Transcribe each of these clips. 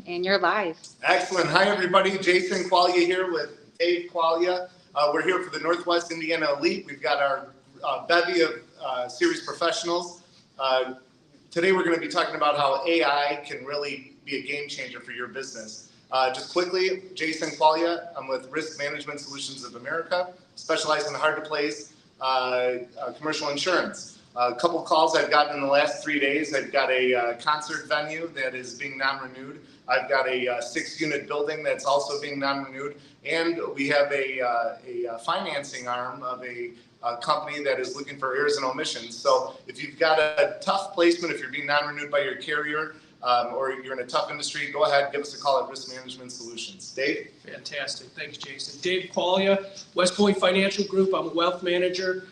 And you're live. Excellent. Hi, everybody. Jason Qualia here with Dave Qualia. We're here for the Northwest Indiana Elite. We've got our bevy of series professionals. Today, we're going to be talking about how AI can really be a game changer for your business. Just quickly, Jason Qualia. I'm with Risk Management Solutions of America, specialized in hard-to-place commercial insurance. A couple calls I've gotten in the last 3 days. I've got a concert venue that is being non-renewed. I've got a 6-unit building that's also being non-renewed. And we have a financing arm of a company that is looking for errors and omissions. So if you've got a tough placement, if you're being non-renewed by your carrier, or you're in a tough industry, go ahead, give us a call at Risk Management Solutions. Dave? Fantastic. Thanks, Jason. Dave Qualia, West Point Financial Group. I'm a wealth manager.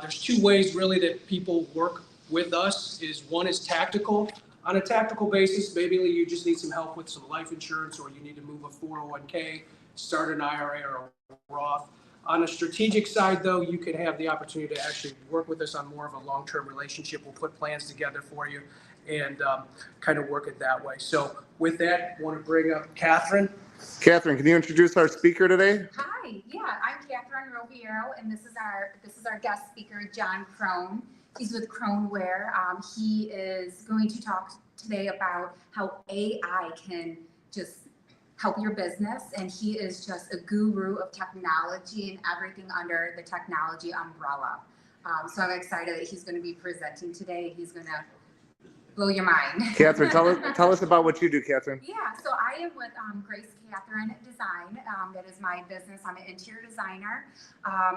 There's 2 ways really that people work with us. One is tactical. On a tactical basis, maybe you just need some help with some life insurance, or you need to move a 401k, start an IRA or a Roth. On a strategic side, though, you can have the opportunity to actually work with us on more of a long-term relationship. We'll put plans together for you and kind of work it that way. So with that, I want to bring up Catherine. Catherine, can you introduce our speaker today? Hi, I'm Catherine Roviero, and this is our guest speaker, John Krohn. He's with Krohnware. He is going to talk today about how AI can just help your business, and he is just a guru of technology and everything under the technology umbrella. So I'm excited that he's going to be presenting today. He's going to blow your mind. Catherine, tell us about what you do, Catherine. Yeah, so I am with Grace Catherine Design. That is my business. I'm an interior designer.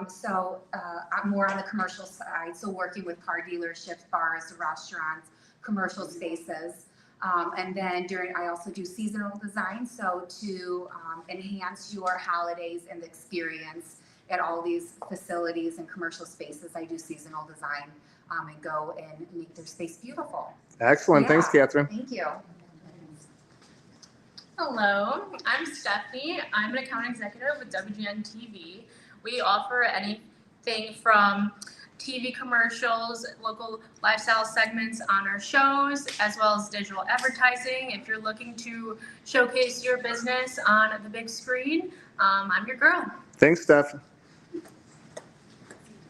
So I'm more on the commercial side, so working with car dealerships, bars, restaurants, commercial spaces. And then I also do seasonal design, so to enhance your holidays and the experience at all these facilities and commercial spaces, I do seasonal design and go and make their space beautiful. Excellent. Yeah. Thanks, Catherine. Thank you. Hello, I'm Stephanie. I'm an account executive with WGN TV. We offer anything from TV commercials, local lifestyle segments on our shows, as well as digital advertising. If you're looking to showcase your business on the big screen, I'm your girl. Thanks, Steph.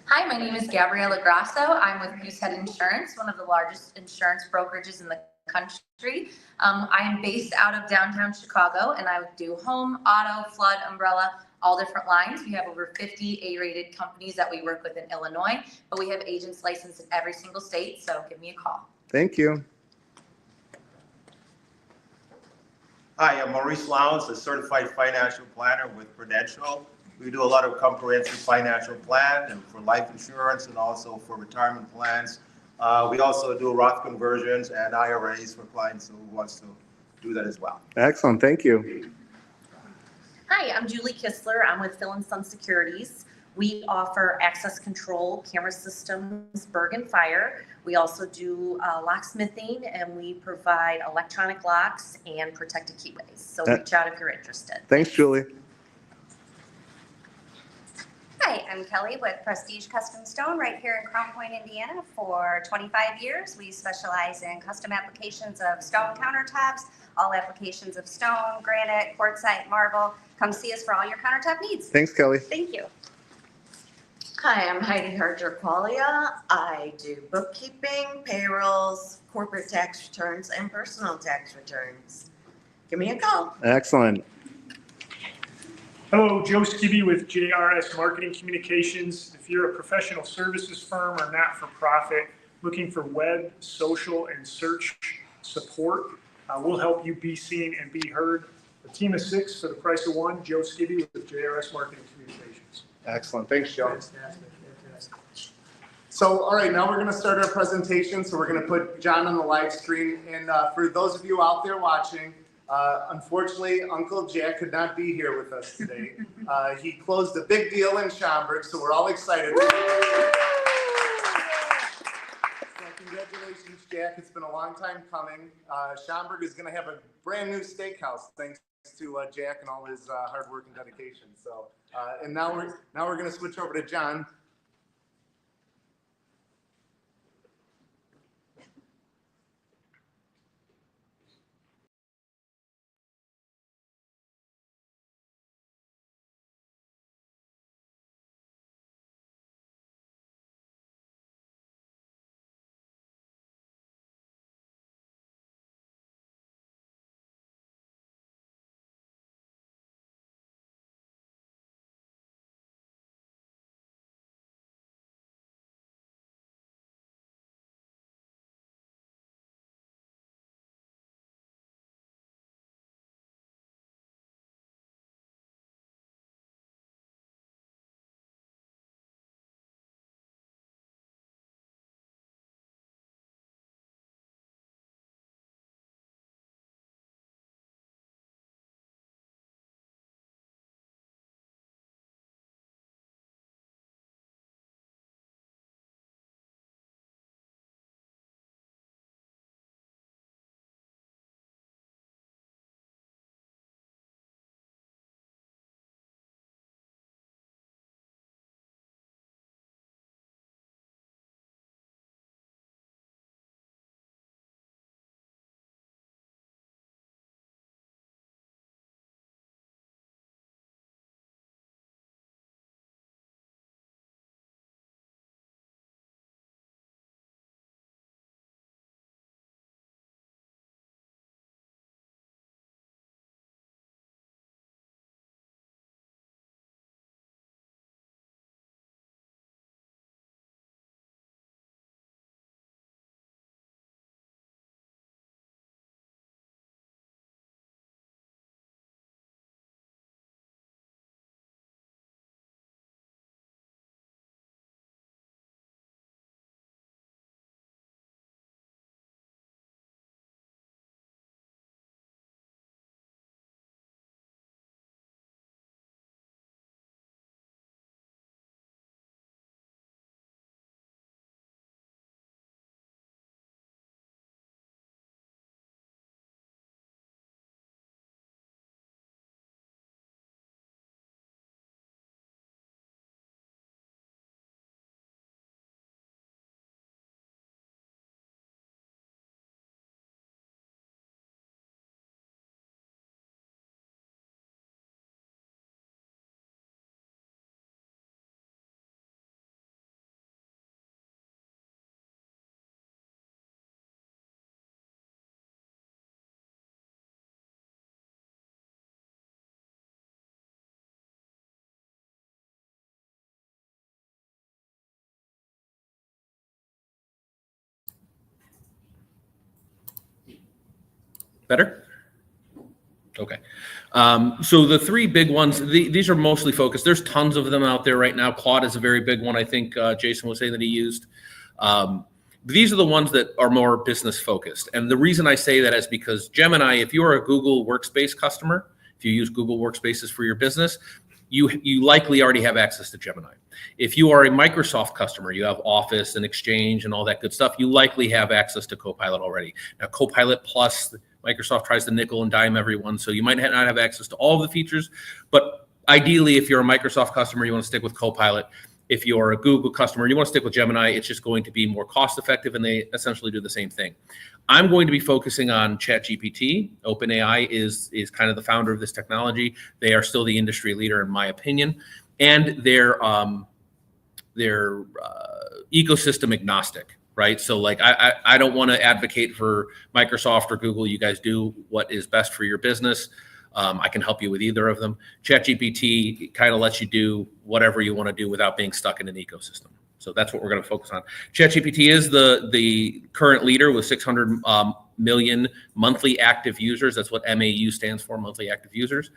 Hi, my name is Gabriella Grasso. I'm with Goosehead Insurance, one of the largest insurance brokerages in the country. I am based out of downtown Chicago, and I do home, auto, flood, umbrella, all different lines. We have over 50 A-rated companies that we work with in Illinois, but we have agents licensed in every single state, so give me a call. Thank you. Hi, I'm Maurice Lowndes, a certified financial planner with Prudential. We do a lot of comprehensive financial plan and for life insurance and also for retirement plans. We also do Roth conversions and IRAs for clients who wants to do that as well. Excellent. Thank you. Hi, I'm Julie Kistler. I'm with Phil & Son Securities. We offer access control, camera systems, Bergen Fire. We also do locksmithing, and we provide electronic locks and protected keyways. So reach out if you're interested. Thanks, Julie. Hi, I'm Kelly with Prestige Custom Stone right here in Crown Point, Indiana. For 25 years, we specialize in custom applications of stone countertops, all applications of stone, granite, quartzite, marble. Come see us for all your countertop needs. Thanks, Kelly. Thank you. Hi, I'm Heidi Harger-Qualia. I do bookkeeping, payrolls, corporate tax returns, and personal tax returns. Give me a call. Excellent. Hello, Joe Skibby with JRS Marketing Communications. If you're a professional services firm or not-for-profit looking for web, social, and search support, we'll help you be seen and be heard. A team of 6 for the price of 1. Joe Skibby with JRS Marketing Communications. Excellent. Thanks, Joe. Fantastic. So, all right, now we're going to start our presentation. So we're going to put John on the live screen. And for those of you out there watching, unfortunately, Uncle Jack could not be here with us today. He closed a big deal in Schaumburg, so we're all excited. So congratulations, Jack. It's been a long time coming. Schaumburg is going to have a brand new steakhouse thanks to Jack and all his hard work and dedication. So, and now we're going to switch over to John. Better? Okay. So the three big ones, these are mostly focused. There's tons of them out there right now. Claude is a very big one. I think Jason was saying that he used. These are the ones that are more business focused. And the reason I say that is because Gemini, if you are a Google Workspace customer, if you use Google Workspaces for your business, you likely already have access to Gemini. If you are a Microsoft customer, you have Office and Exchange and all that good stuff, you likely have access to Copilot already. Now, Copilot Plus, Microsoft tries to nickel and dime everyone, so you might not have access to all of the features, but ideally, if you're a Microsoft customer, you want to stick with Copilot. If you're a Google customer, you want to stick with Gemini, it's just going to be more cost effective, and they essentially do the same thing. I'm going to be focusing on ChatGPT. OpenAI is kind of the founder of this technology. They are still the industry leader, in my opinion, and they're ecosystem agnostic, right? So like, I don't want to advocate for Microsoft or Google. You guys do what is best for your business. I can help you with either of them. ChatGPT kind of lets you do whatever you want to do without being stuck in an ecosystem. So that's what we're going to focus on. ChatGPT is the current leader with 600 million monthly active users. That's what MAU stands for, monthly active users.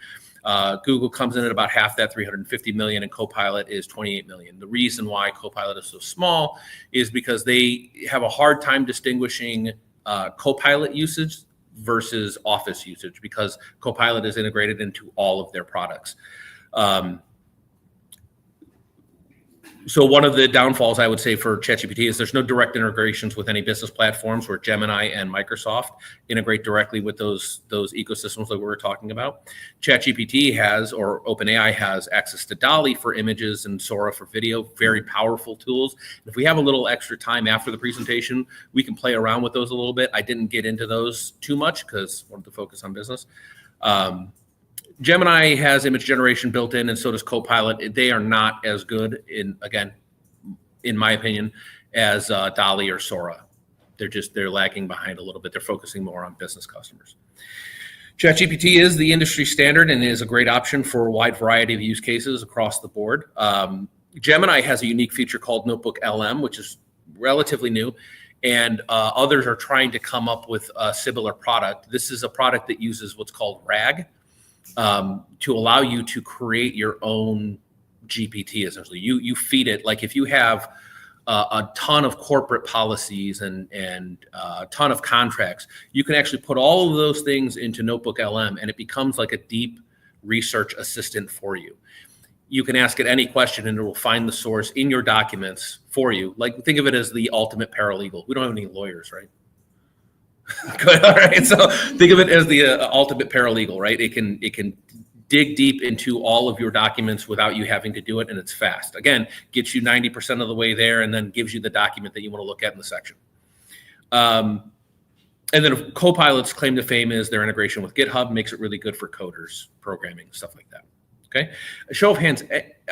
Google comes in at about half that, 350 million, and Copilot is 28 million. The reason why Copilot is so small is because they have a hard time distinguishing Copilot usage versus Office usage, because Copilot is integrated into all of their products. So one of the downfalls I would say for ChatGPT is there's no direct integrations with any business platforms, where Gemini and Microsoft integrate directly with those ecosystems that we were talking about. ChatGPT has, or OpenAI has, access to DALL-E for images and Sora for video, very powerful tools. If we have a little extra time after the presentation, we can play around with those a little bit. I didn't get into those too much because I wanted to focus on business. Gemini has image generation built in, and so does Copilot. They are not as good, in my opinion, as DALL-E or Sora. They're lagging behind a little bit. They're focusing more on business customers. ChatGPT is the industry standard and is a great option for a wide variety of use cases across the board. Gemini has a unique feature called Notebook LM, which is relatively new, and others are trying to come up with a similar product. This is a product that uses what's called RAG, to allow you to create your own GPT. Essentially, you feed it. Like if you have a ton of corporate policies and a ton of contracts, you can actually put all of those things into Notebook LM, and it becomes like a deep research assistant for you. You can ask it any question, and it will find the source in your documents for you. Like, think of it as the ultimate paralegal. We don't have any lawyers, right? Good. All right. So think of it as the ultimate paralegal, right? It can dig deep into all of your documents without you having to do it, and it's fast. Again, gets you 90% of the way there, and then gives you the document that you want to look at in the section. And then Copilot's claim to fame is their integration with GitHub makes it really good for coders, programming, stuff like that. Okay. A show of hands.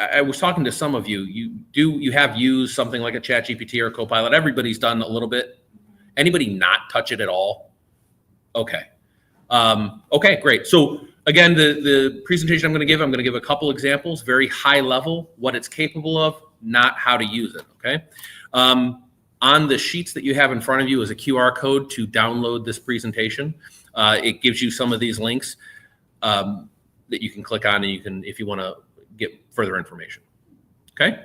I was talking to some of you. You have used something like a ChatGPT or Copilot. Everybody's done a little bit. Anybody not touch it at all? Okay. Okay, great. So again, the presentation I'm going to give a couple examples, very high level, what it's capable of, not how to use it. Okay. On the sheets that you have in front of you is a QR code to download this presentation. It gives you some of these links that you can click on, and you can, if you want to get further information. Okay.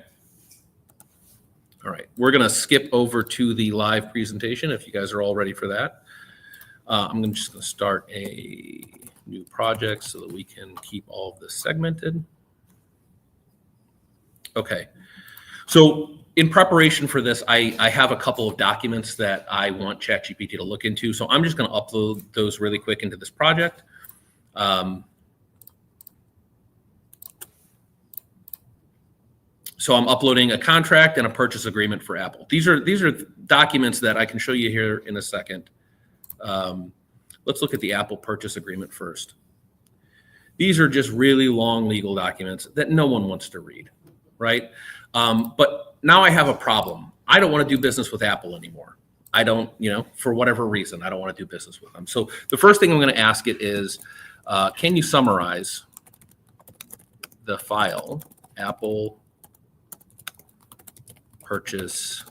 All right, we're going to skip over to the live presentation if you guys are all ready for that. I'm just going to start a new project so that we can keep all of this segmented. Okay, so in preparation for this, I have a couple of documents that I want ChatGPT to look into. So I'm just going to upload those really quick into this project. So I'm uploading a contract and a purchase agreement for Apple. These are documents that I can show you here in a second. Let's look at the Apple purchase agreement first. These are just really long legal documents that no one wants to read, right? But now I have a problem. I don't want to do business with Apple anymore. I don't, for whatever reason, I don't want to do business with them. So the first thing I'm going to ask it is, can you summarize the file Apple purchase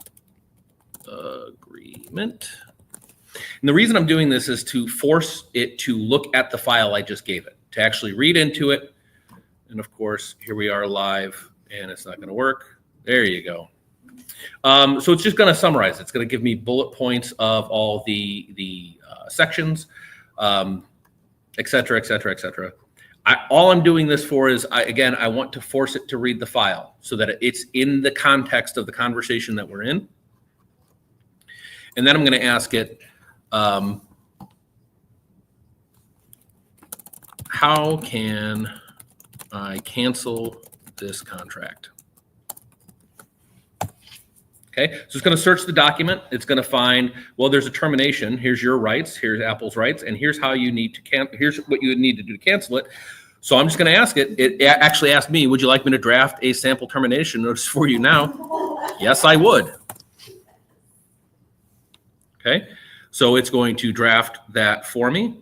agreement And the reason I'm doing this is to force it to look at the file I just gave it, to actually read into it. And of course, here we are live, and it's not going to work. There you go. So it's just going to summarize. It's going to give me bullet points of all the sections, et cetera, et cetera, et cetera. All I'm doing this for is, I want to force it to read the file so that it's in the context of the conversation that we're in. And then I'm going to ask it, how can I cancel this contract? Okay, so it's going to search the document. It's going to find, well, there's a termination. Here's your rights. Here's Apple's rights. And here's how you need to here's what you would need to do to cancel it. So I'm just going to ask it. It actually asked me, would you like me to draft a sample termination notice for you now? Yes, I would. Okay, so it's going to draft that for me.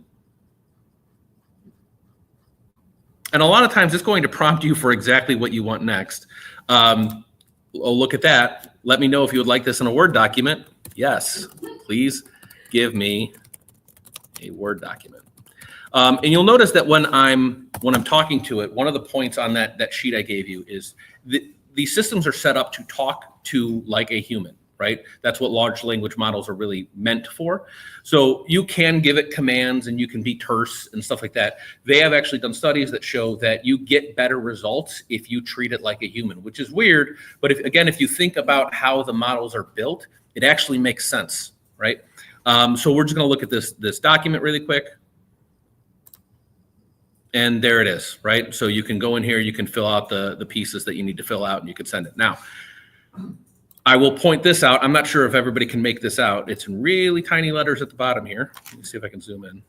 And a lot of times it's going to prompt you for exactly what you want next. Oh, look at that. Let me know if you would like this in a Word document. Yes, please give me a Word document. And you'll notice that when I'm talking to it, one of the points on that sheet I gave you is these systems are set up to talk to like a human, right? That's what large language models are really meant for. So you can give it commands and you can be terse and stuff like that. They have actually done studies that show that you get better results if you treat it like a human, which is weird. But if you think about how the models are built, it actually makes sense, right? So we're just going to look at this document really quick. And there it is, right? So you can go in here, you can fill out the pieces that you need to fill out, and you can send it. Now, I will point this out. I'm not sure if everybody can make this out. It's in really tiny letters at the bottom here. Let me see if I can zoom in.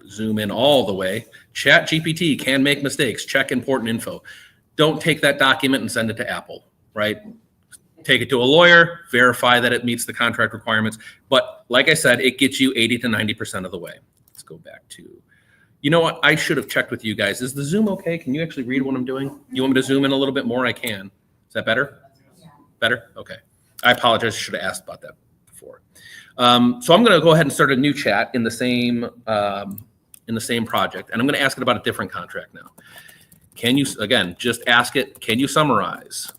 Zoom in all the way. ChatGPT can make mistakes. Check important info. Don't take that document and send it to Apple, right? Take it to a lawyer, verify that it meets the contract requirements. But like I said, it gets you 80 to 90% of the way. Let's go back to, you know what? I should have checked with you guys. Is the Zoom okay? Can you actually read what I'm doing? You want me to zoom in a little bit more? I can. Is that better? Yeah. Better? Okay. I apologize. I should have asked about that before. So I'm going to go ahead and start a new chat in the same project, and I'm going to ask it about a different contract now. Can you, again, just ask it, can you summarize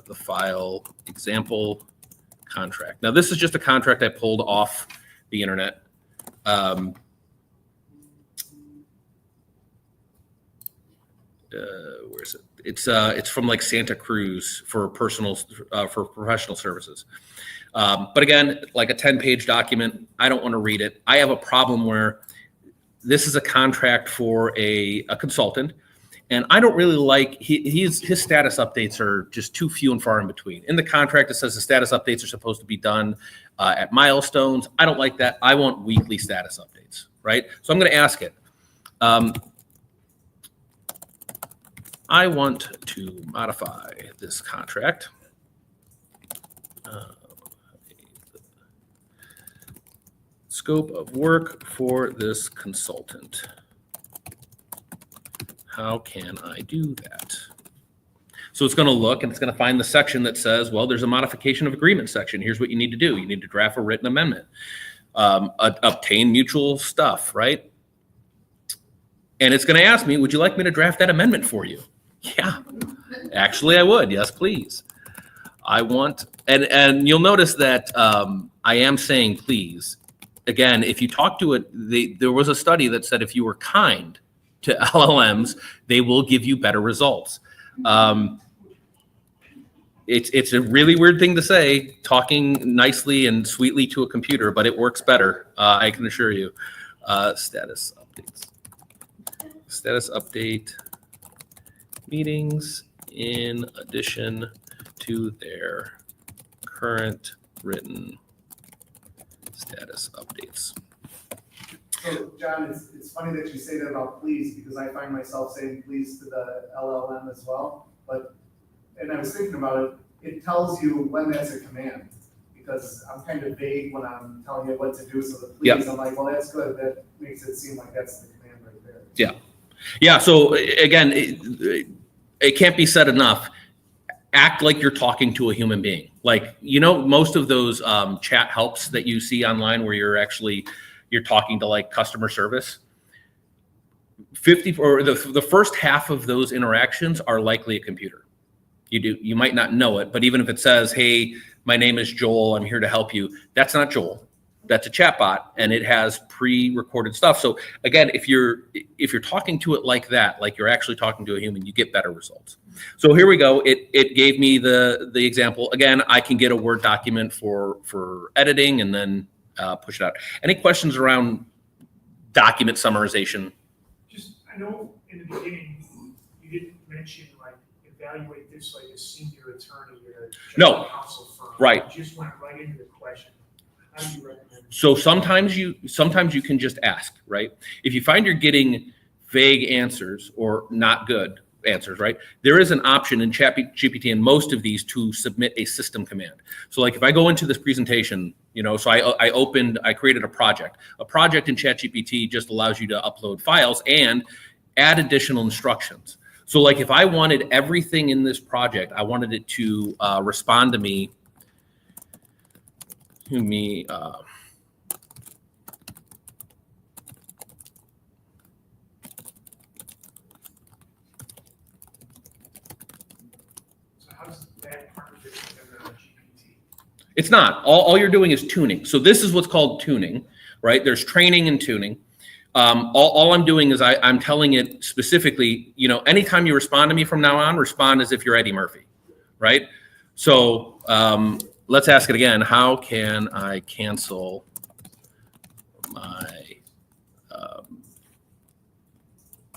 the file example contract? Now, this is just a contract I pulled off the internet. Where is it? It's from like Santa Cruz for professional services. But again, like a 10-page document, I don't want to read it. I have a problem where this is a contract for a consultant, and I don't really like his status updates are just too few and far in between. In the contract, it says the status updates are supposed to be done at milestones. I don't like that. I want weekly status updates, right? So I'm going to ask it. I want to modify this contract. Scope of work for this consultant. How can I do that? So it's going to look and it's going to find the section that says, well, there's a modification of agreement section. Here's what you need to do. You need to draft a written amendment, obtain mutual stuff, right? And it's going to ask me, would you like me to draft that amendment for you? Yeah, actually I would. Yes, please. I want, and you'll notice that I am saying please. Again, if you talk to it, there was a study that said if you were kind to LLMs, they will give you better results. It's a really weird thing to say, talking nicely and sweetly to a computer, but it works better, I can assure you. Status updates. Status update meetings in addition to their current written status updates. So, John, it's funny that you say that about please, because I find myself saying please to the LLM as well. And I was thinking about it, it tells you when that's a command, because I'm kind of vague when I'm telling it what to do. So the please, yep. I'm like, well, that's good. That makes it seem like that's the command right there. Yeah. Yeah. So again, it can't be said enough. Act like you're talking to a human being. Like, you know, most of those chat helps that you see online where you're talking to like customer service, 50 or the first half of those interactions are likely a computer. You might not know it, but even if it says, hey, my name is Joel, I'm here to help you, that's not Joel. That's a chatbot, and it has pre-recorded stuff. So again, if you're talking to it like that, like you're actually talking to a human, you get better results. So here we go. It gave me the example. Again, I can get a Word document for editing and then push it out. Any questions around document summarization? Just, I know in the beginning, you didn't mention like evaluate this like a senior attorney at a general counsel firm. Right. You just went right into the question. How do you recommend? So sometimes you can just ask, right? If you find you're getting vague answers or not good answers, right? There is an option in ChatGPT and most of these to submit a system command. So like if I go into this presentation, you know, so I created a project. A project in ChatGPT just allows you to upload files and add additional instructions. So like if I wanted everything in this project, I wanted it to respond to me. It's not. All you're doing is tuning. So this is what's called tuning, right? There's training and tuning. All I'm doing is I'm telling it specifically, you know, anytime you respond to me from now on, respond as if you're Eddie Murphy, right? So let's ask it again. How can I cancel my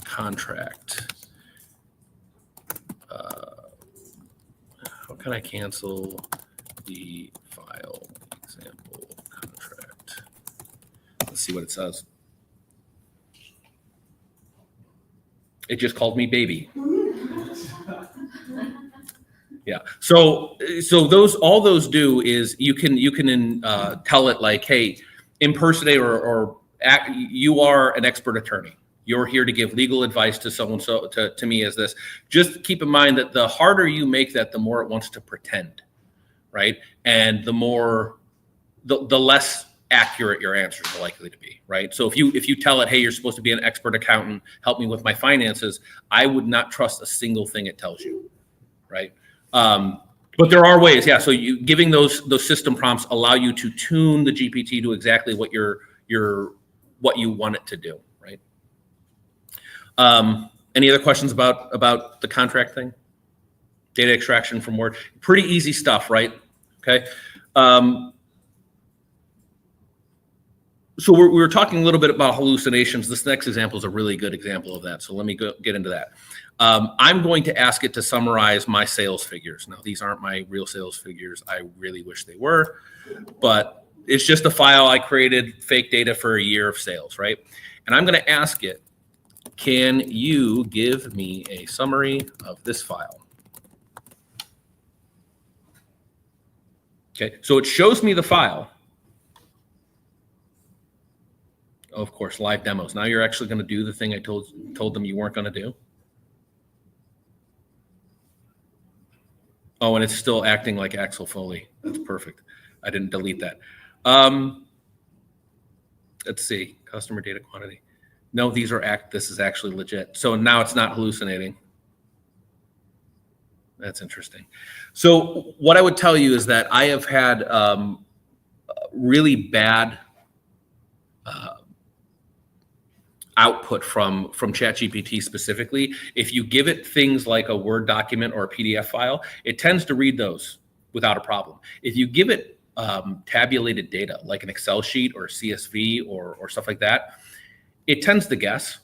contract? How can I cancel the file example contract? Let's see what it says. It just called me baby. Yeah. So all those do is you can tell it like, hey, impersonate or act, you are an expert attorney. You're here to give legal advice to someone, to me as this. Just keep in mind that the harder you make that, the more it wants to pretend, right? And the less accurate your answers are likely to be, right? So if you tell it, hey, you're supposed to be an expert accountant, help me with my finances, I would not trust a single thing it tells you, right? But there are ways, yeah. So giving those system prompts allow you to tune the GPT to exactly what what you want it to do, right? Any other questions about the contract thing? Data extraction from Word, pretty easy stuff, right? Okay. So we were talking a little bit about hallucinations. This next example is a really good example of that. So let me get into that. I'm going to ask it to summarize my sales figures. Now, these aren't my real sales figures. I really wish they were, but it's just a file I created, fake data for a year of sales, right? And I'm going to ask it, can you give me a summary of this file? Okay, so it shows me the file. Oh, of course, live demos. Now you're actually going to do the thing I told them you weren't going to do. Oh, and it's still acting like Axel Foley. That's perfect. I didn't delete that. Let's see, customer data quantity. No, this is actually legit. So now it's not hallucinating. That's interesting. So what I would tell you is that I have had really bad output from ChatGPT specifically. If you give it things like a Word document or a PDF file, it tends to read those without a problem. If you give it tabulated data like an Excel sheet or CSV or stuff like that, it tends to guess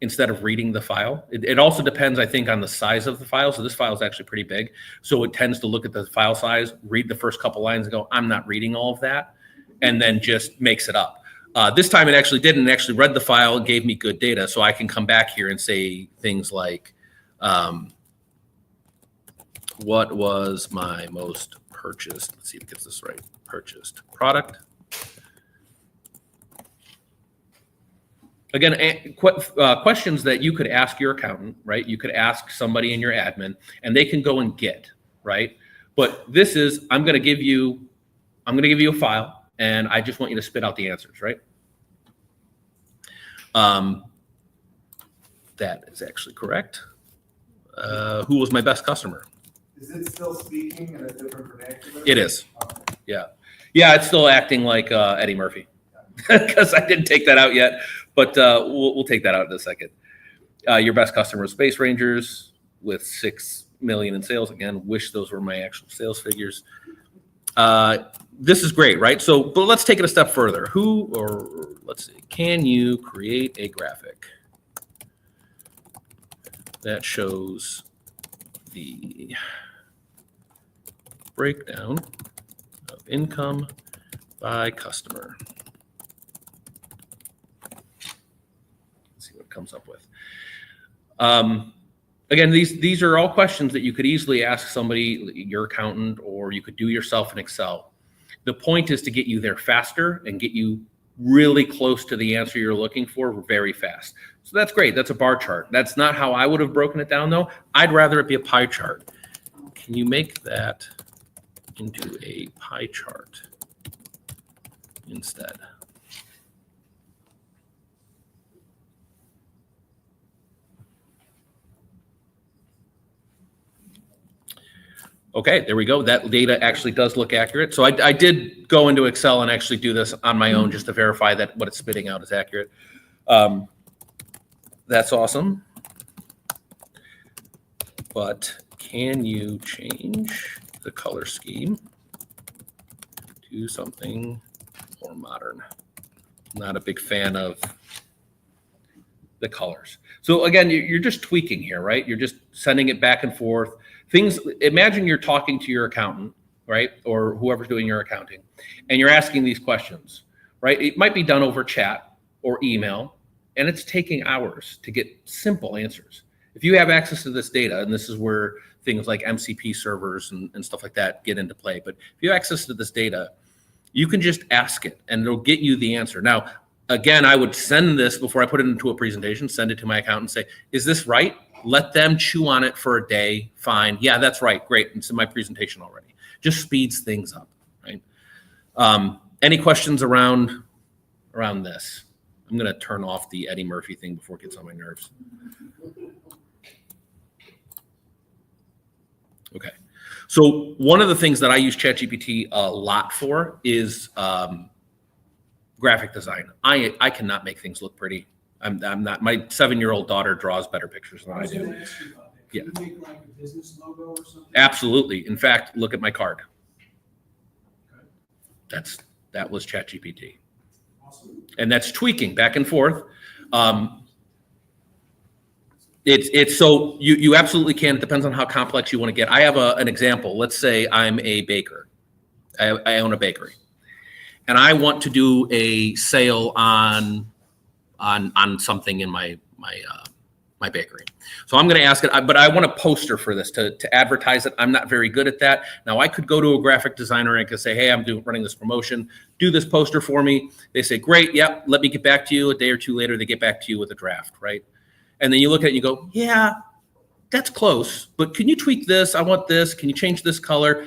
instead of reading the file. It also depends, I think, on the size of the file. So this file is actually pretty big. So it tends to look at the file size, read the first couple lines and go, I'm not reading all of that, and then just makes it up. This time it actually didn't. It actually read the file and gave me good data. So I can come back here and say things like, what was my most purchased, let's see if it gets this right, purchased product. Again, questions that you could ask your accountant, right? You could ask somebody in your admin and they can go and get, right? But this is, I'm going to give you a file, and I just want you to spit out the answers, right? That is actually correct. Who was my best customer? Is it still speaking in a different vernacular? It is. Okay. Yeah. Yeah, it's still acting like Eddie Murphy because I didn't take that out yet, but we'll take that out in a second. Your best customer is Space Rangers with 6 million in sales. Again, wish those were my actual sales figures. This is great, right? So, but let's take it a step further. Let's see, can you create a graphic that shows the breakdown of income by customer? Let's see what it comes up with. Again, these are all questions that you could easily ask somebody, your accountant, or you could do yourself in Excel. The point is to get you there faster and get you really close to the answer you're looking for very fast. So that's great. That's a bar chart. That's not how I would have broken it down, though. I'd rather it be a pie chart. Can you make that into a pie chart instead? Okay, there we go. That data actually does look accurate. So I did go into Excel and actually do this on my own just to verify that what it's spitting out is accurate. That's awesome. But can you change the color scheme to something more modern? Not a big fan of the colors. So again, you're just tweaking here, right? You're just sending it back and forth. Imagine you're talking to your accountant, right? Or whoever's doing your accounting, and you're asking these questions, right? It might be done over chat or email, and it's taking hours to get simple answers. If you have access to this data, and this is where things like MCP servers and stuff like that get into play, but if you have access to this data, you can just ask it and it'll get you the answer. Now, again, I would send this before I put it into a presentation, send it to my accountant and say, is this right? Let them chew on it for a day. Fine. Yeah, that's right. Great. It's in my presentation already. Just speeds things up, right? Any questions around this? I'm going to turn off the Eddie Murphy thing before it gets on my nerves. Okay. So one of the things that I use ChatGPT a lot for is graphic design. I cannot make things look pretty. I'm not. My 7-year-old daughter draws better pictures than I do. Yeah. Can you make like a business logo or something? Absolutely. In fact, look at my card. That was ChatGPT. Awesome. And that's tweaking back and forth. It's so you absolutely can. It depends on how complex you want to get. I have an example. Let's say I'm a baker. I own a bakery, and I want to do a sale on something in my bakery. So I'm going to ask it, but I want a poster for this to advertise it. I'm not very good at that. Now I could go to a graphic designer and I could say, hey, I'm running this promotion. Do this poster for me. They say, great. Yep. Let me get back to you. A day or two later, they get back to you with a draft, right? And then you look at it and you go, yeah, that's close, but can you tweak this? I want this. Can you change this color?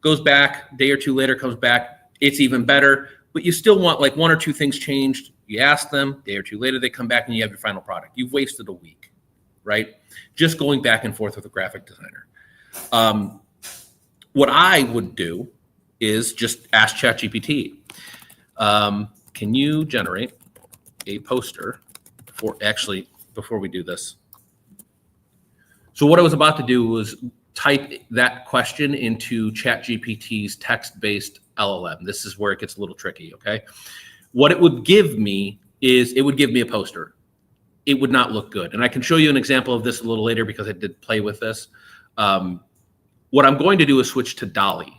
Goes back, a day or two later comes back. It's even better, but you still want like 1 or 2 things changed. You ask them, a day or two later, they come back and you have your final product. You've wasted a week, right? Just going back and forth with a graphic designer. What I would do is just ask ChatGPT, can you generate a poster for actually, before we do this. So what I was about to do was type that question into ChatGPT's text-based LLM. This is where it gets a little tricky, okay? What it would give me is, it would give me a poster. It would not look good. And I can show you an example of this a little later because I did play with this. What I'm going to do is switch to DALL-E.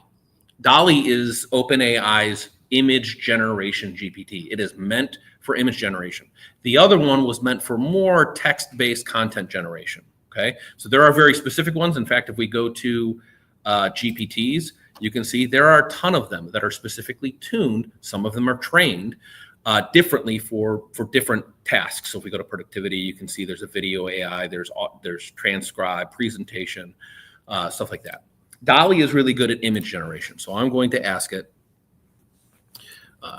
DALL-E is OpenAI's image generation GPT. It is meant for image generation. The other one was meant for more text-based content generation, okay? So there are very specific ones. In fact, if we go to GPTs, you can see there are a ton of them that are specifically tuned. Some of them are trained differently for different tasks. So if we go to productivity, you can see there's a video AI, there's transcribe, presentation, stuff like that. DALL-E is really good at image generation. So I'm going to ask it,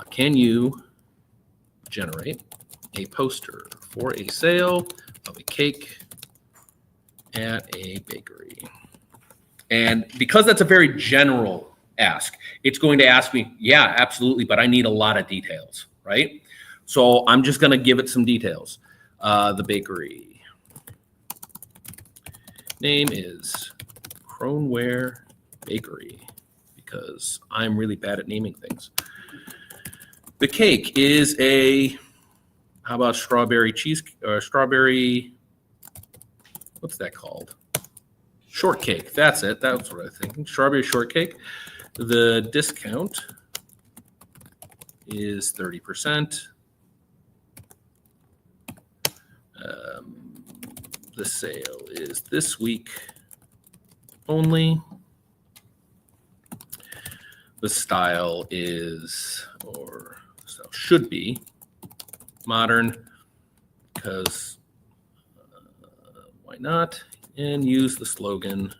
can you generate a poster for a sale of a cake at a bakery? And because that's a very general ask, it's going to ask me, yeah, absolutely, but I need a lot of details, right? So I'm just going to give it some details. The bakery name is Krohnware Bakery, because I'm really bad at naming things. The cake is how about strawberry cheese, or strawberry, what's that called? Shortcake, that's it, that's what I was thinking, strawberry shortcake. The discount is 30%. The sale is this week only. The style is, or so should be, modern, because why not? And use the slogan,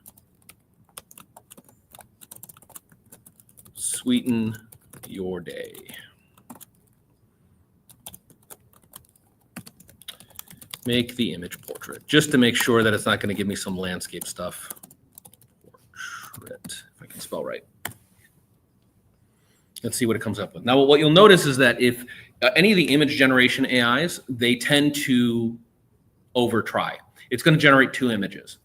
sweeten your day. Make the image portrait, just to make sure that it's not going to give me some landscape stuff. Portrait, if I can spell right. Let's see what it comes up with. Now, what you'll notice is that if any of the image generation AIs, they tend to over-try. It's going to generate 2 images.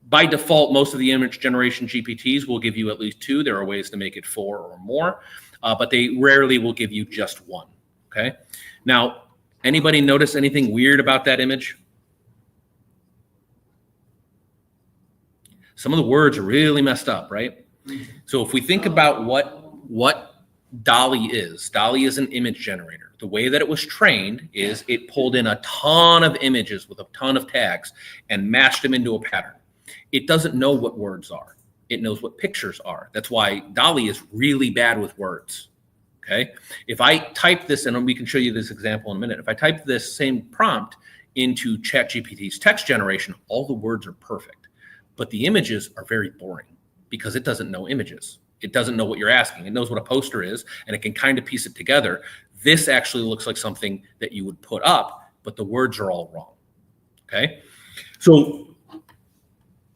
By default, most of the image generation GPTs will give you at least 2. There are ways to make it 4 or more, but they rarely will give you just 1, okay? Now, anybody notice anything weird about that image? Some of the words are really messed up, right? So if we think about what DALL-E is an image generator. The way that it was trained is it pulled in a ton of images with a ton of tags and mashed them into a pattern. It doesn't know what words are. It knows what pictures are. That's why DALL-E is really bad with words. Okay, if I type this, and we can show you this example in a minute, if I type this same prompt into ChatGPT's text generation, all the words are perfect, but the images are very boring because it doesn't know images. It doesn't know what you're asking. It knows what a poster is, and it can kind of piece it together. This actually looks like something that you would put up, but the words are all wrong. Okay, so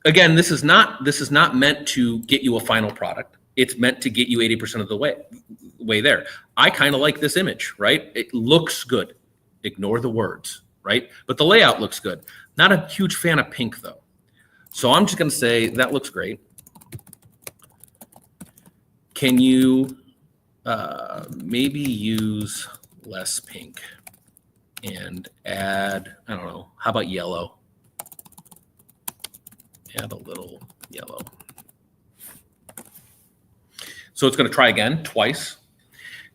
again, this is not meant to get you a final product. It's meant to get you 80% of the way there. I kind of like this image, right? It looks good. Ignore the words, right? But the layout looks good. Not a huge fan of pink though. So I'm just going to say that looks great. Can you maybe use less pink and add, I don't know, how about yellow? Add a little yellow. So it's going to try again twice.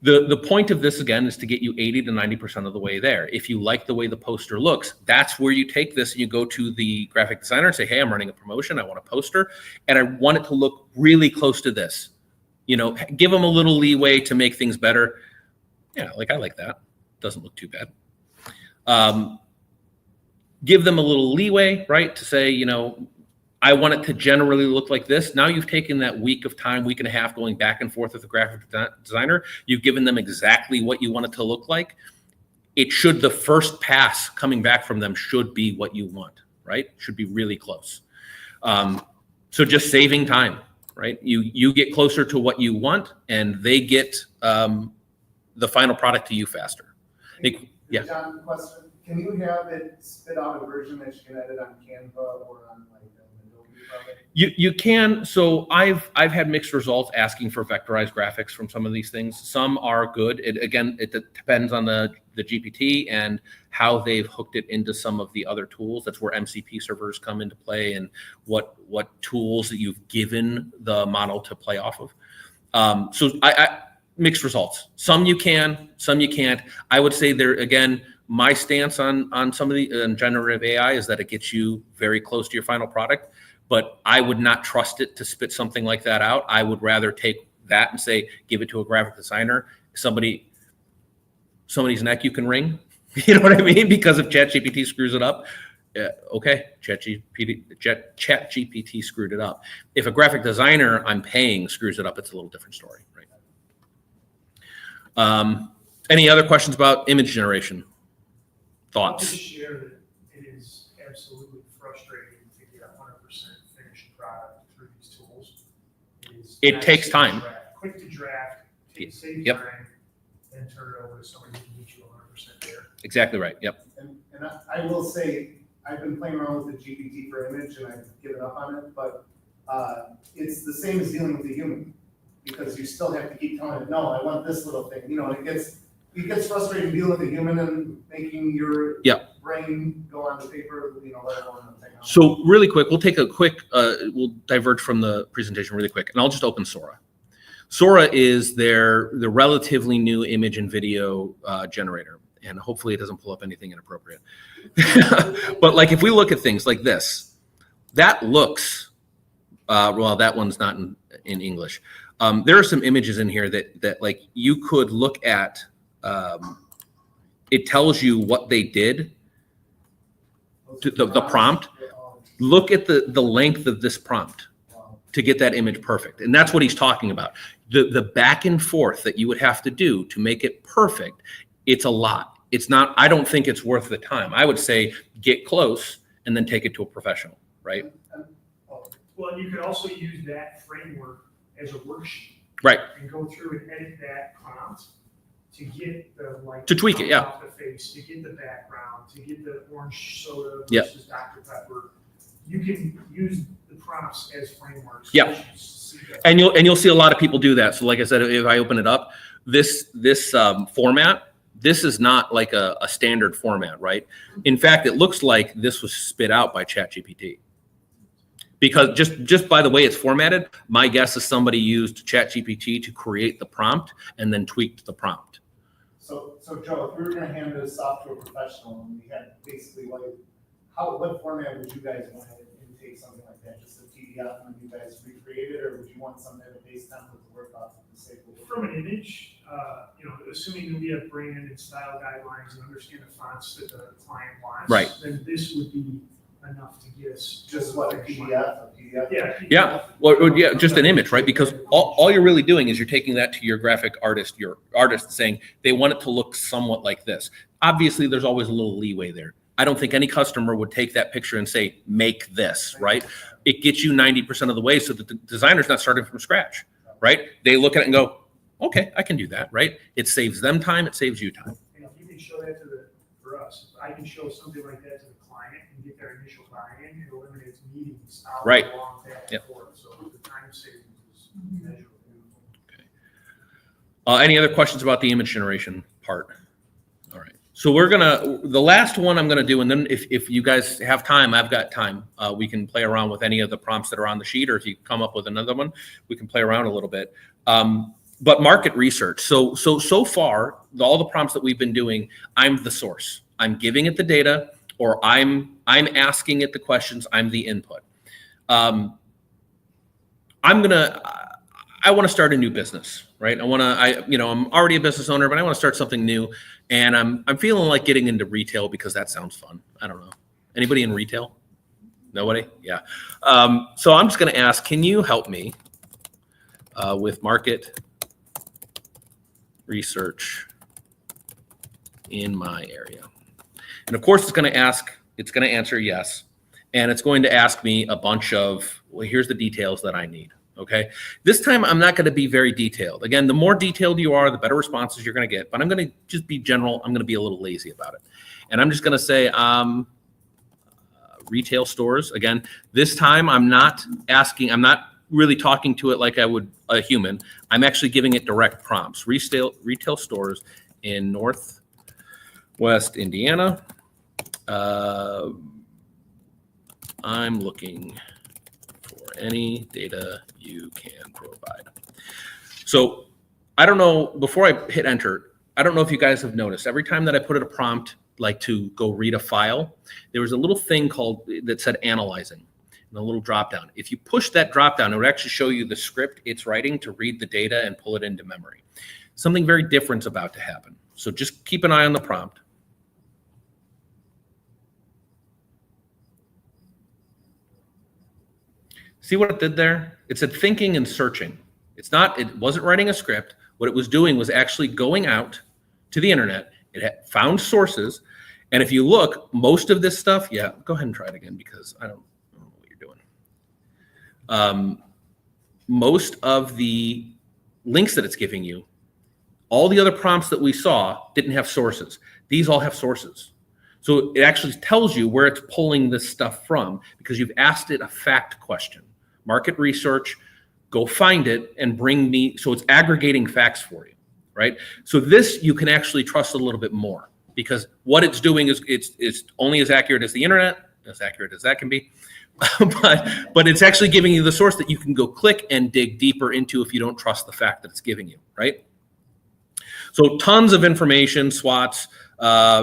The point of this, again, is to get you 80 to 90% of the way there. If you like the way the poster looks, that's where you take this and you go to the graphic designer and say, hey, I'm running a promotion. I want a poster, and I want it to look really close to this. You know, give them a little leeway to make things better. Yeah, like I like that. Doesn't look too bad. Give them a little leeway, right, to say, you know, I want it to generally look like this. Now you've taken that week of time, week and a half, going back and forth with the graphic designer. You've given them exactly what you want it to look like. It should, the first pass coming back from them should be what you want, right? Should be really close. So just saving time, right? You get closer to what you want, and they get the final product to you faster. Yeah. John, question. Can you have it spit out a version that you can edit on Canva or on like Adobe probably? You can. So I've had mixed results asking for vectorized graphics from some of these things. Some are good. It depends on the GPT and how they've hooked it into some of the other tools. That's where MCP servers come into play, and what tools that you've given the model to play off of. So I mixed results. Some you can, some you can't. I would say there again. My stance on some of the generative AI is that it gets you very close to your final product, but I would not trust it to spit something like that out. I would rather take that and say, give it to a graphic designer, somebody's neck you can wring. You know what I mean? Because if ChatGPT screws it up, okay, ChatGPT screwed it up. If a graphic designer I'm paying screws it up, it's a little different story, right? Any other questions about image generation? I'll just Thoughts? share that it is absolutely frustrating to get a 100% finished product through these tools. It nice takes to time. Quick to draft, save Yep. time, then turn it over to somebody who can get you 100% there. Exactly right. Yep. And I will say, I've been playing around with the GPT for image and I've given up on it, but it's the same as dealing with a human. Because you still have to keep telling it, no, I want this little thing, you know, it gets frustrating dealing with a human and making your brain go on the paper, you know, let alone the technology. So really quick, we'll take a quick, we'll diverge from the presentation really quick, and I'll just open Sora. Sora is the relatively new image and video generator, and hopefully it doesn't pull up anything inappropriate. But like if we look at things like this, that looks, well, that one's not in English. There are some images in here that like you could look at. It tells you what they did. The prompt. Look at the length of this prompt to get that image perfect, and that's what he's talking about. The back and forth that you would have to do to make it perfect. It's a lot. It's not. I don't think it's worth the time. I would say get close and then take it to a professional, right? Well, you could also use that framework as a worksheet. Right. And go through and edit that prompt to get the like. To tweak it, yeah. Off the face, to get the background, to get the orange soda Yep. versus Dr. Pepper. You can use the prompts as frameworks. Yeah. And you'll see a lot of people do that. So like I said, if I open it up, this format, this is not like a standard format, right? In fact, it looks like this was spit out by ChatGPT. Because just by the way it's formatted, my guess is somebody used ChatGPT to create the prompt and then tweaked the prompt. So Joe, if we were gonna hand this off to a professional and we had basically like, what format would you guys want to intake something like that? Just a PDF and you guys recreate it, or would you want some type of base template to work off of the same? From an image, you know, assuming that we have brand and style guidelines and understand the fonts that the client wants. Right. Then this would be enough to get us. Just what, a PDF? Yeah. PDF. Yeah, well, yeah, just an image, right? Because all you're really doing is you're taking that to your graphic artist, your artist saying they want it to look somewhat like this. Obviously, there's always a little leeway there. I don't think any customer would take that picture and say, make this, right? It gets you 90% of the way so that the designer's not starting from scratch, right? They look at it and go, okay, I can do that, right? It saves them time, it saves you time. And if you can show that for us, if I can show something like that to the client and get their initial buy-in, it eliminates meetings. Right. Long back and forth. So the time savings is measurable. Any other questions about the image generation part? All right. So the last one I'm gonna do, and then if you guys have time, I've got time. We can play around with any of the prompts that are on the sheet, or if you come up with another one, we can play around a little bit. But market research. So far, all the prompts that we've been doing, I'm the source. I'm giving it the data, or I'm asking it the questions. I'm the input. I want to start a new business, right? I'm already a business owner, but I want to start something new, and I'm feeling like getting into retail because that sounds fun. I don't know. Anybody in retail? Nobody? Yeah. So I'm just going to ask, can you help me with market research in my area? And of course, it's going to answer yes. And it's going to ask me a bunch of, well, here's the details that I need. Okay. This time I'm not going to be very detailed. Again, the more detailed you are, the better responses you're going to get, but I'm going to just be general. I'm going to be a little lazy about it. And I'm just going to say, retail stores. Again, this time I'm not really talking to it like I would a human. I'm actually giving it direct prompts. Retail stores in Northwest Indiana. I'm looking for any data you can provide. So I don't know, before I hit enter, I don't know if you guys have noticed, every time that I put in a prompt, like to go read a file, there was a little thing that said analyzing, and a little drop down. If you push that drop down, it would actually show you the script it's writing to read the data and pull it into memory. Something very different is about to happen. So just keep an eye on the prompt. See what it did there? It said thinking and searching. It wasn't writing a script. What it was doing was actually going out to the internet. It had found sources. And if you look, most of this stuff, yeah, go ahead and try it again because I don't know what you're doing. Most of the links that it's giving you, all the other prompts that we saw didn't have sources. These all have sources. So it actually tells you where it's pulling this stuff from because you've asked it a fact question. Market research, go find it and bring me, so it's aggregating facts for you, right? So this you can actually trust a little bit more because what it's doing is it's only as accurate as the internet, as accurate as that can be, but it's actually giving you the source that you can go click and dig deeper into if you don't trust the fact that it's giving you, right? So tons of information, SWOTs,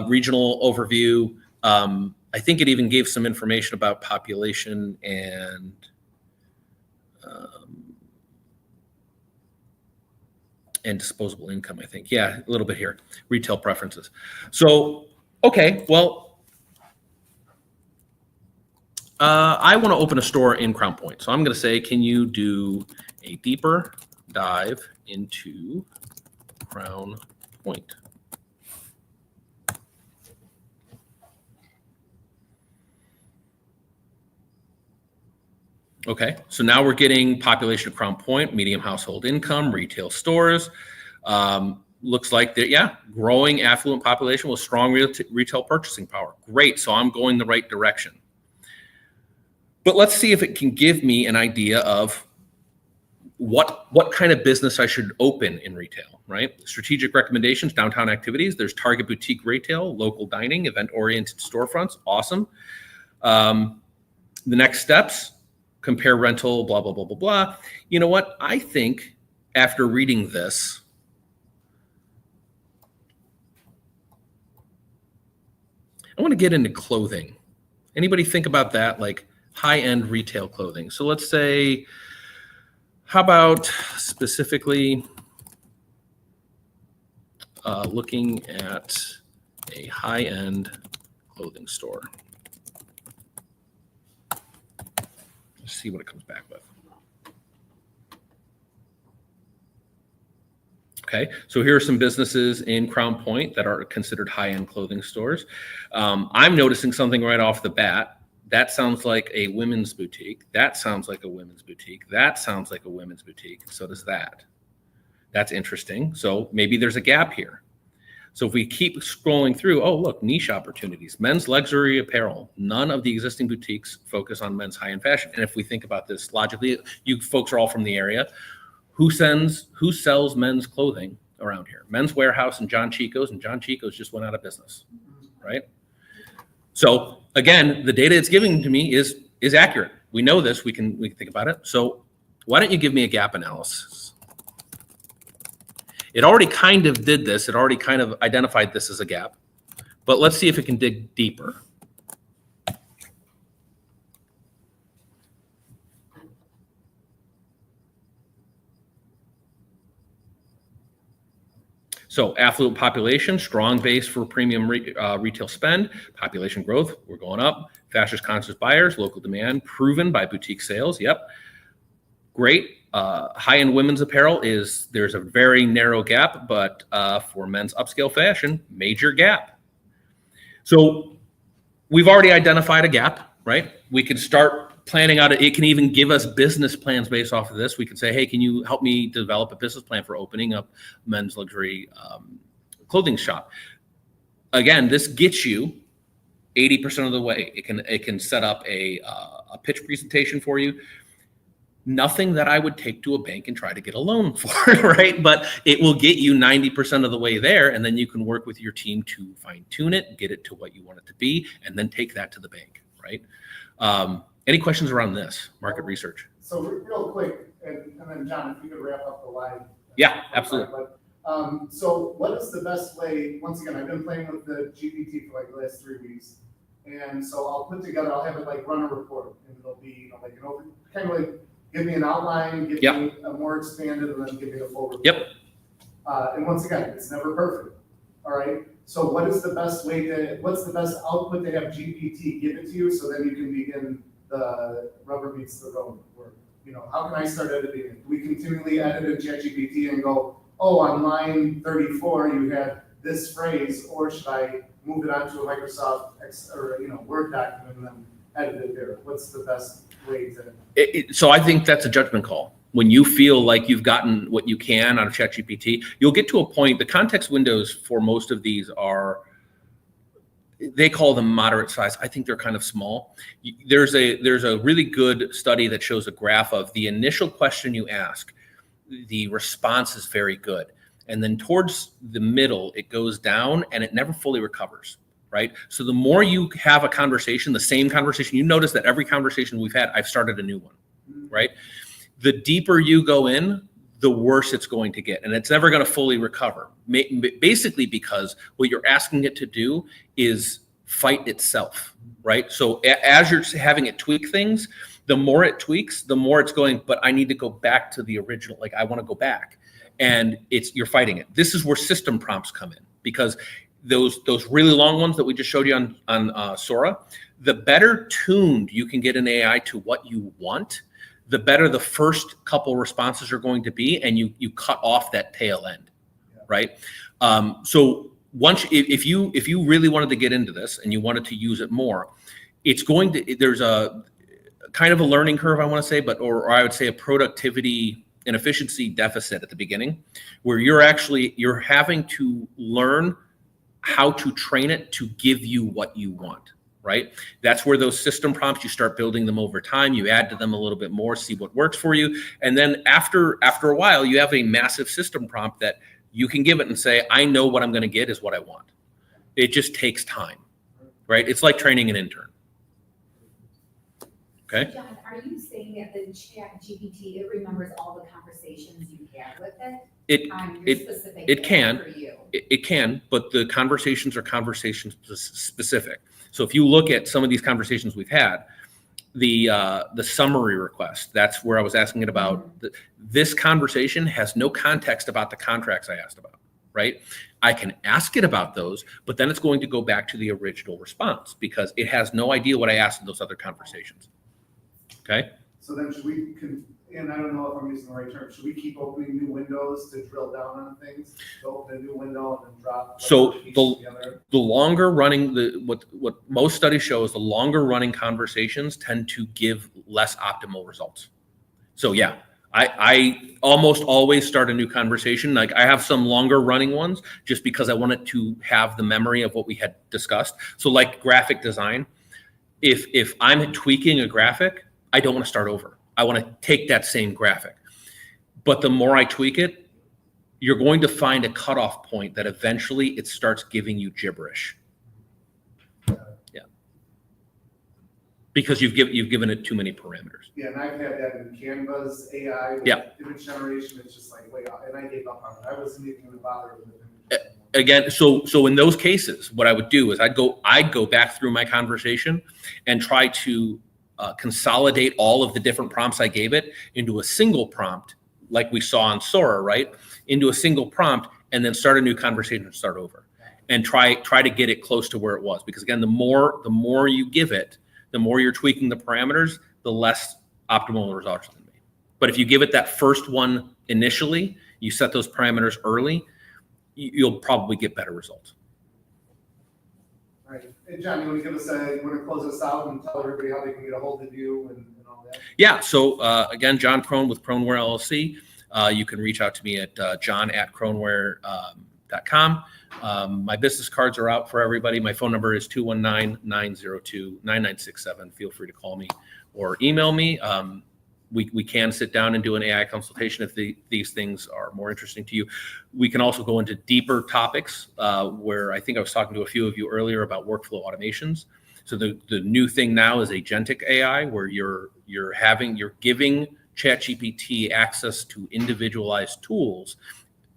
regional overview. I think it even gave some information about population and disposable income, I think. Yeah, a little bit here. Retail preferences. So, okay, well, I want to open a store in Crown Point. So I'm going to say, can you do a deeper dive into Crown Point? Okay, so now we're getting population of Crown Point, medium household income, retail stores. Looks like that, yeah, growing affluent population with strong retail purchasing power. Great, so I'm going the right direction. But let's see if it can give me an idea of what kind of business I should open in retail, right? Strategic recommendations, downtown activities. There's target boutique retail, local dining, event-oriented storefronts. Awesome. The next steps, compare rental, blah, blah, blah, blah, blah. You know what? I think after reading this, I want to get into clothing. Anybody think about that? Like high-end retail clothing. So let's say, how about specifically looking at a high-end clothing store? Let's see what it comes back with. Okay, so here are some businesses in Crown Point that are considered high-end clothing stores. I'm noticing something right off the bat. That sounds like a women's boutique. That sounds like a women's boutique. That sounds like a women's boutique. So does that. That's interesting. So maybe there's a gap here. So if we keep scrolling through, oh, look, niche opportunities, men's luxury apparel. None of the existing boutiques focus on men's high-end fashion. And if we think about this logically, you folks are all from the area. Who sells men's clothing around here? Men's Warehouse and John Chico's just went out of business, right? So again, the data it's giving to me is accurate. We know this, we can think about it. So why don't you give me a gap analysis? It already kind of did this. It already kind of identified this as a gap, but let's see if it can dig deeper. So affluent population, strong base for premium retail spend, population growth, we're going up, fashion conscious buyers, local demand, proven by boutique sales, yep. Great. High-end women's apparel there's a very narrow gap, but for men's upscale fashion, major gap. So we've already identified a gap, right? We can start planning out, it can even give us business plans based off of this. We can say, hey, can you help me develop a business plan for opening up men's luxury clothing shop? Again, this gets you 80% of the way. It can set up a pitch presentation for you. Nothing that I would take to a bank and try to get a loan for, right? But it will get you 90% of the way there, and then you can work with your team to fine tune it, get it to what you want it to be, and then take that to the bank, right? Any questions around this market research? So real quick, and then John, if you could wrap up the live. Yeah, absolutely. But, so what is the best way, once again, I've been playing with the GPT for like the last 3 weeks. And so I'll have it like run a report, and it'll be, like, kind of like give me an outline, give me a more expanded, and then give me the full report. Yep. And once again, it's never perfect. All right. So what's the best output to have GPT give it to you so then you can begin the rubber meets the road work. You know, how can I start editing it? Do we continually edit in ChatGPT and go, oh, on line 34, you had this phrase, or should I move it onto a Microsoft Word document and then edit it there? What's the best way to? So I think that's a judgment call. When you feel like you've gotten what you can out of ChatGPT, you'll get to a point, the context windows for most of these are, they call them moderate size. I think they're kind of small. There's a really good study that shows a graph of the initial question you ask, the response is very good. And then towards the middle, it goes down and it never fully recovers, right? So the more you have a conversation, the same conversation, you notice that every conversation we've had, I've started a new one, right? The deeper you go in, the worse it's going to get. And it's never going to fully recover. Basically because what you're asking it to do is fight itself, right? So as you're having it tweak things, the more it tweaks, the more it's going, but I need to go back to the original. Like I want to go back. And you're fighting it. This is where system prompts come in, because those really long ones that we just showed you on Sora, the better tuned you can get an AI to what you want, the better the first couple responses are going to be, and you cut off that tail end, right? So once if you really wanted to get into this and you wanted to use it more, there's a kind of a learning curve, I want to say, or I would say a productivity and efficiency deficit at the beginning, where you're having to learn how to train it to give you what you want, right? That's where those system prompts, you start building them over time, you add to them a little bit more, see what works for you. And then after a while, you have a massive system prompt that you can give it and say, I know what I'm going to get is what I want. It just takes time, right? It's like training an intern. Okay. So John, are you saying that the ChatGPT, it remembers all the conversations you had with it? It can, but the conversations are conversation specific. So if you look at some of these conversations we've had, the summary request, that's where I was asking it about. This conversation has no context about the contracts I asked about, right? I can ask it about those, but then it's going to go back to the original response because it has no idea what I asked in those other conversations. Okay. So then should we, and I don't know if I'm using the right term, should we keep opening new windows to drill down on things? So open a new window and then drop. So the longer running, what most studies show is the longer running conversations tend to give less optimal results. So yeah, I almost always start a new conversation. Like I have some longer running ones just because I wanted to have the memory of what we had discussed. So like graphic design, if I'm tweaking a graphic, I don't want to start over. I want to take that same graphic. But the more I tweak it, you're going to find a cutoff point that eventually it starts giving you gibberish. Yeah. Because you've given it too many parameters. Yeah, and I've had that in Canva's AI with image generation. It's just like way off, and I gave up on it. I wasn't even going to bother with it. Again, so in those cases, what I would do is I'd go back through my conversation and try to consolidate all of the different prompts I gave it into a single prompt, like we saw on Sora, right? Into a single prompt, and then start a new conversation and start over, and try to get it close to where it was. Because again, the more you give it, the more you're tweaking the parameters, the less optimal the results are going to be. But if you give it that first one initially, you set those parameters early, you'll probably get better results. All right. Hey, John, you want to close us out and tell everybody how they can get a hold of you and all that? Yeah. So again, John Krohn with Krohnware LLC. You can reach out to me at john@krohnware.com. My business cards are out for everybody. My phone number is 219-902-9967. Feel free to call me or email me. We can sit down and do an AI consultation if these things are more interesting to you. We can also go into deeper topics where I think I was talking to a few of you earlier about workflow automations. So the new thing now is agentic AI, where you're giving ChatGPT access to individualized tools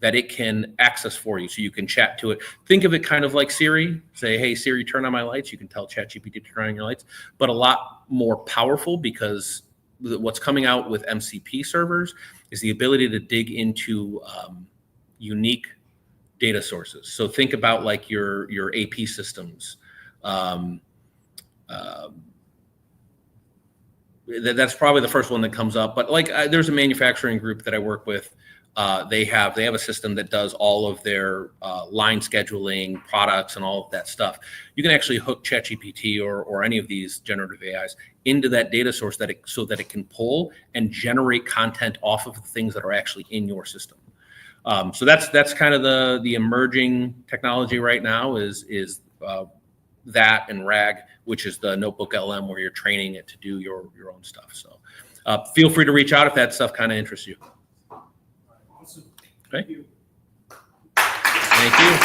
that it can access for you. So you can chat to it. Think of it kind of like Siri. Say, hey, Siri, turn on my lights. You can tell ChatGPT to turn on your lights, but a lot more powerful, because what's coming out with MCP servers is the ability to dig into unique data sources. So think about like your AP systems, that's probably the first one that comes up. But like, there's a manufacturing group that I work with. They have a system that does all of their line scheduling, products, and all of that stuff. You can actually hook ChatGPT or any of these generative AIs into that data source so that it can pull and generate content off of the things that are actually in your system. So that's kind of the emerging technology right now is that and RAG, which is the notebook LM, where you're training it to do your own stuff. So feel free to reach out if that stuff kind of interests you. Awesome. Okay. Thank you. Thank you.